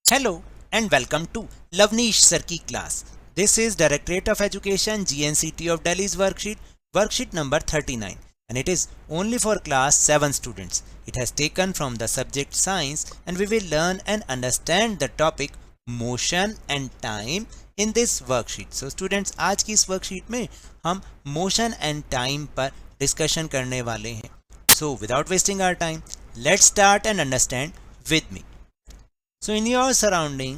Hello and welcome to Lavnish Sir की class. This is Directorate of Education GNCT of Delhi's worksheet number 39, and it is only for class 7 students. It has taken from the subject science and we will learn and understand the topic motion and time in this worksheet. So students, आज की इस worksheet में हम motion and time पर discussion करने वाले हैं. So without wasting our time, let's start and understand with me. So in your surrounding,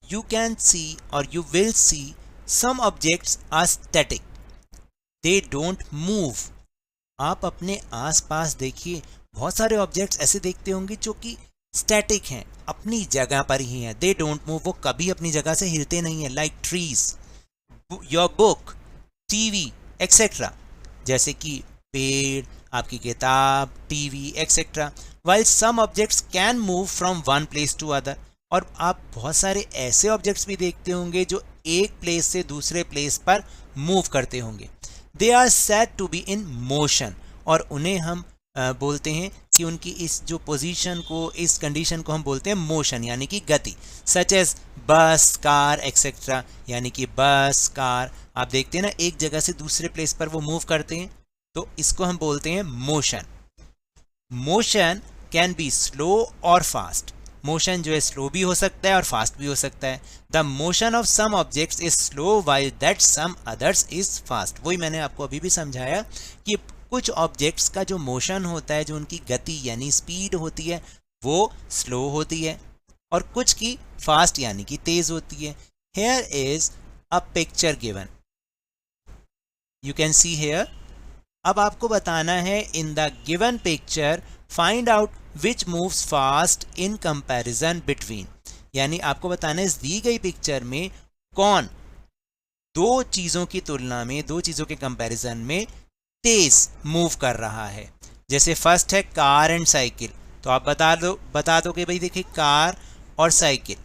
you can see or you will see some objects are static. They don't move. आप अपने आसपास देखिए, बहुत सारे ऑब्जेक्ट्स ऐसे देखते होंगे जो कि स्टैटिक हैं, अपनी जगह पर ही हैं. दे डोंट मूव, वो कभी अपनी जगह से हिलते नहीं हैं. Like trees, your book, TV etcetera. जैसे कि पेड़, आपकी किताब, TV etcetera. While some objects can move from one place to other. और आप बहुत सारे ऐसे ऑब्जेक्ट्स भी देखते होंगे जो एक प्लेस से दूसरे प्लेस पर मूव करते होंगे. They are said to be in motion, और उन्हें हम बोलते हैं कि उनकी इस जो पोजीशन को, इस कंडीशन को हम बोलते हैं मोशन, यानी कि गति. सच एज बस, कार एक्सेट्रा. यानी कि बस, कार, आप देखते हैं ना, एक जगह से दूसरे प्लेस पर वो मूव करते हैं, तो इसको हम बोलते हैं motion. Motion can be slow और फास्ट. मोशन जो है स्लो भी हो सकता है और फास्ट भी हो सकता है. The motion of some objects is slow while that some others is fast. वही मैंने आपको अभी भी समझाया कि कुछ ऑब्जेक्ट्स का जो मोशन होता है, जो उनकी गति यानी स्पीड होती है, वो स्लो होती है, और कुछ की फास्ट यानी कि तेज होती है. Here is a picture given, you can see here. अब आपको बताना है in the given picture find out which moves fast in comparison between. यानी आपको बताना है इस दी गई पिक्चर में कौन दो चीज़ों की तुलना में, दो चीज़ों के कंपैरिजन में तेज मूव कर रहा है. जैसे फर्स्ट है कार एंड साइकिल, तो आप बता दो कि भाई देखिए कार और साइकिल,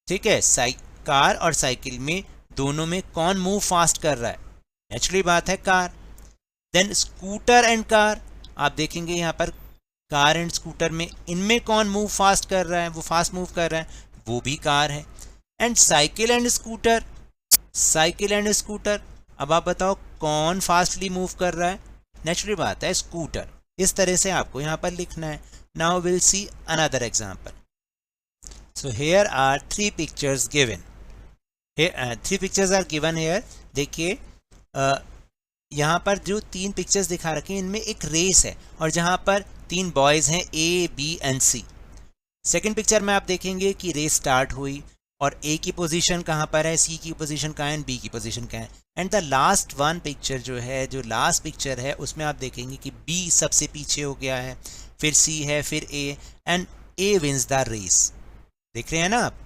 ठीक है, कार और साइकिल में दोनों में कौन मूव फास्ट कर रहा है. नेचुरली बात है car. Then scooter and car, आप देखेंगे यहाँ पर कार एंड स्कूटर में, इनमें कौन मूव फास्ट कर रहा है, वो फास्ट मूव कर रहा है, वो भी कार है. And cycle and scooter, cycle and scooter, अब आप बताओ कौन फास्टली मूव कर रहा है. नेचुरली बात है स्कूटर. इस तरह से आपको यहाँ पर लिखना है. Now will see another example. So here are three pictures given. Three pictures are given here. देखिए यहाँ पर जो तीन पिक्चर्स दिखा रखे हैं, इनमें एक रेस है, और जहाँ पर तीन बॉयज़ हैं A, B and C. Second picture में आप देखेंगे कि रेस स्टार्ट हुई, और ए की पोजीशन कहाँ पर है, सी की पोजीशन कहाँ है, एंड बी की पोजीशन कहाँ है. And the last one picture जो है, जो लास्ट पिक्चर है, उसमें आप देखेंगे कि बी सबसे पीछे हो गया है, फिर सी है, फिर A, and A wins the race. देख रहे हैं ना आप.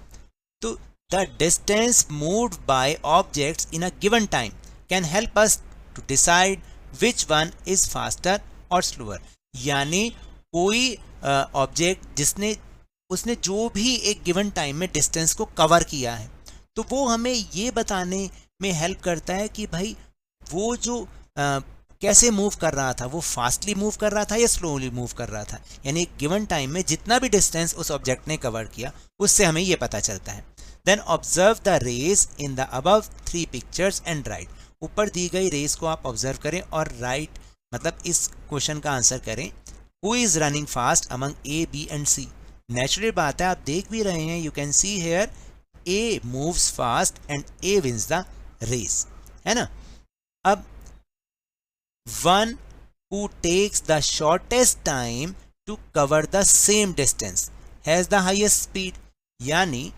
तो the distance moved by objects in a given time can help us to decide which one is faster और स्लोअर. यानी कोई ऑब्जेक्ट उसने जो भी एक गिवन टाइम में डिस्टेंस को कवर किया है, तो वो हमें ये बताने में हेल्प करता है कि भाई वो जो कैसे मूव कर रहा था, वो फास्टली मूव कर रहा था या स्लोली मूव कर रहा था. यानी एक गिवन टाइम में जितना भी डिस्टेंस उस ऑब्जेक्ट ने कवर किया, उससे हमें ये पता चलता है. Then observe the race in the above three pictures and right. ऊपर दी गई रेस को आप ऑब्जर्व करें और राइट मतलब इस क्वेश्चन का आंसर करें. Who is running fast among A, B and C. Natural बात है, आप देख भी रहे हैं, you can see here A moves fast and A wins the race, है ना. अब one who takes the shortest time to cover the same distance has the highest speed. यानी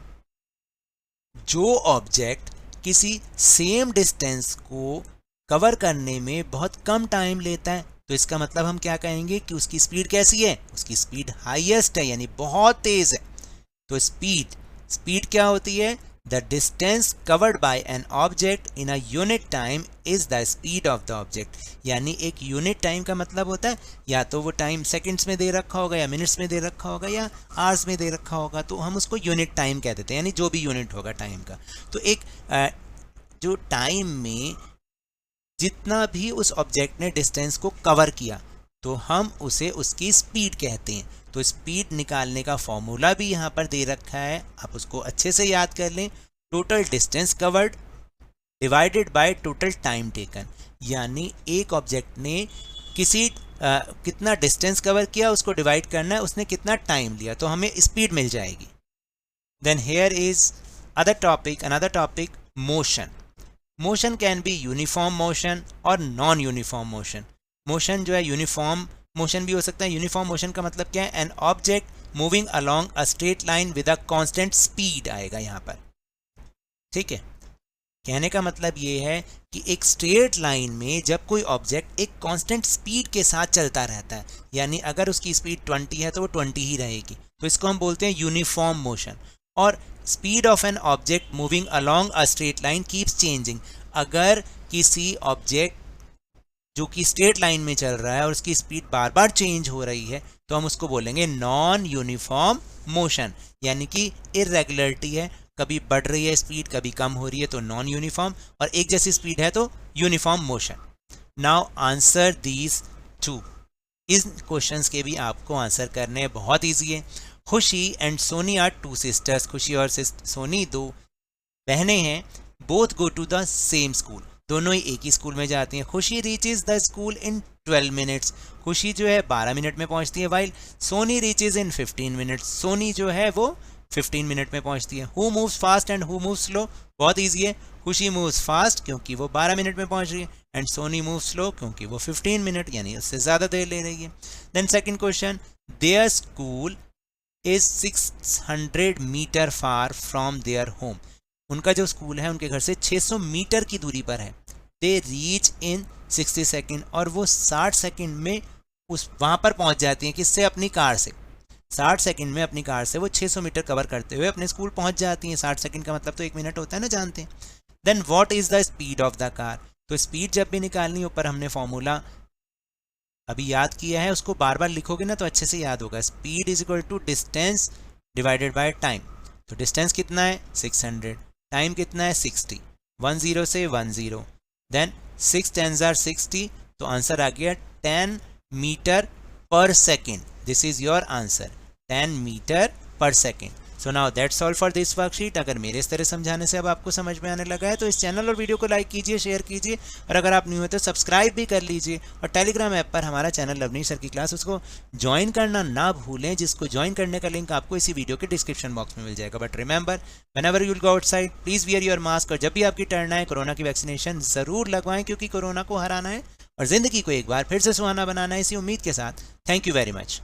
जो ऑब्जेक्ट किसी सेम डिस्टेंस को कवर करने में बहुत कम टाइम लेता है, तो इसका मतलब हम क्या कहेंगे कि उसकी स्पीड कैसी है, उसकी स्पीड हाईएस्ट है, यानी बहुत तेज है. तो स्पीड क्या होती है, the distance covered by an object in a unit time is the speed of the object. यानी एक यूनिट टाइम का मतलब होता है या तो वो टाइम सेकंड्स में दे रखा होगा, या मिनट्स में दे रखा होगा, या आवर्स में दे रखा होगा, तो हम उसको यूनिट टाइम कह देते हैं, यानी जो भी यूनिट होगा टाइम का. तो एक जो टाइम में जितना भी उस ऑब्जेक्ट ने डिस्टेंस को कवर किया, तो हम उसे उसकी स्पीड कहते हैं. तो तो स्पीड निकालने का फॉर्मूला भी यहाँ पर दे रखा है, आप उसको अच्छे से याद कर लें। Total distance covered divided by total time taken, यानी एक ऑब्जेक्ट ने कितना डिस्टेंस कवर किया उसको डिवाइड करना है उसने कितना टाइम लिया, तो हमें स्पीड मिल जाएगी। Then here is another topic, motion. Motion can be uniform motion और नॉन यूनिफॉर्म मोशन। मोशन जो है यूनिफॉर्म मोशन भी हो सकता है। यूनिफॉर्म मोशन का मतलब क्या है? An object moving along a straight line with a constant speed आएगा यहाँ पर, ठीक है। कहने का मतलब ये है कि एक स्ट्रेट लाइन में जब कोई ऑब्जेक्ट एक कांस्टेंट स्पीड के साथ चलता रहता है, यानी अगर उसकी स्पीड 20 है तो वो 20 ही रहेगी, तो इसको हम बोलते हैं यूनिफॉर्म मोशन। और speed of an object moving along a straight line keeps changing. अगर किसी ऑब्जेक्ट जो कि स्ट्रेट लाइन में चल रहा है और उसकी स्पीड बार बार चेंज हो रही है तो हम उसको बोलेंगे नॉन यूनिफॉर्म मोशन, यानी कि इर्रेगुलरिटी है, कभी बढ़ रही है स्पीड कभी कम हो रही है तो नॉन यूनिफॉर्म, और एक जैसी स्पीड है तो uniform motion. Now answer these two. In questions के भी आपको आंसर करने हैं, बहुत ईजी है। Khushi and Soni are two sisters. Khushi और सोनी दो बहनें हैं। Both go to the same school, दोनों ही एक ही स्कूल में जाती हैं। Khushi reaches the school in 12 minutes. Khushi जो है 12 मिनट में पहुंचती है, while Soni reaches in 15 minutes. Soni जो है वो 15 मिनट में पहुंचती है। Who moves fast and who moves slow? बहुत ईजी है। खुशी मूव्स फास्ट क्योंकि वो 12 मिनट में पहुंच रही है, एंड सोनी मूव्स स्लो क्योंकि वो 15 मिनट यानी उससे ज़्यादा देर ले रही है। Then second question, there school is 600 metre far from their home. उनका जो स्कूल है उनके घर से 600 मीटर की दूरी पर है। दे रीच इन 60 सेकेंड, और वो 60 सेकेंड में वहाँ पर पहुँच जाती हैं। किससे? अपनी कार से। 60 सेकंड में अपनी कार से वो 600 मीटर कवर करते हुए अपने स्कूल पहुंच जाती हैं। 60 सेकंड का मतलब तो 1 मिनट होता है ना, जानते हैं। Then what is the speed of the car? तो स्पीड जब भी निकालनी ऊपर हमने फॉर्मूला अभी याद किया है, उसको बार बार लिखोगे ना तो अच्छे से याद होगा। Speed is equal to distance divided by time. तो डिस्टेंस कितना है? 600। टाइम कितना है? 60। 10 से 10, देन 6 10s are 60, तो आंसर आ गया 10 metre per second. This is your answer, 10 metre per second. So now that's all for this worksheet. अगर मेरे इस तरह समझाने से अब आपको समझ में आने लगा है तो इस चैनल और वीडियो को लाइक कीजिए, शेयर कीजिए, और अगर आप न्यू हो तो सब्सक्राइब भी कर लीजिए। और टेलीग्राम ऐप पर हमारा चैनल लवनीश सर की क्लास, उसको ज्वाइन करना ना भूलें, जिसको ज्वाइन करने का लिंक आपको इसी वीडियो के डिस्क्रिप्शन बॉक्स में मिल जाएगा। But remember, whenever you will go outside please wear your mask, और जब भी आपकी टर्न आए कोरोना की वैक्सीनेशन जरूर लगवाएं, क्योंकि कोरोना को हराना है और जिंदगी को एक बार फिर से सुहाना बनाना है, इसी उम्मीद के साथ। Thank you very much.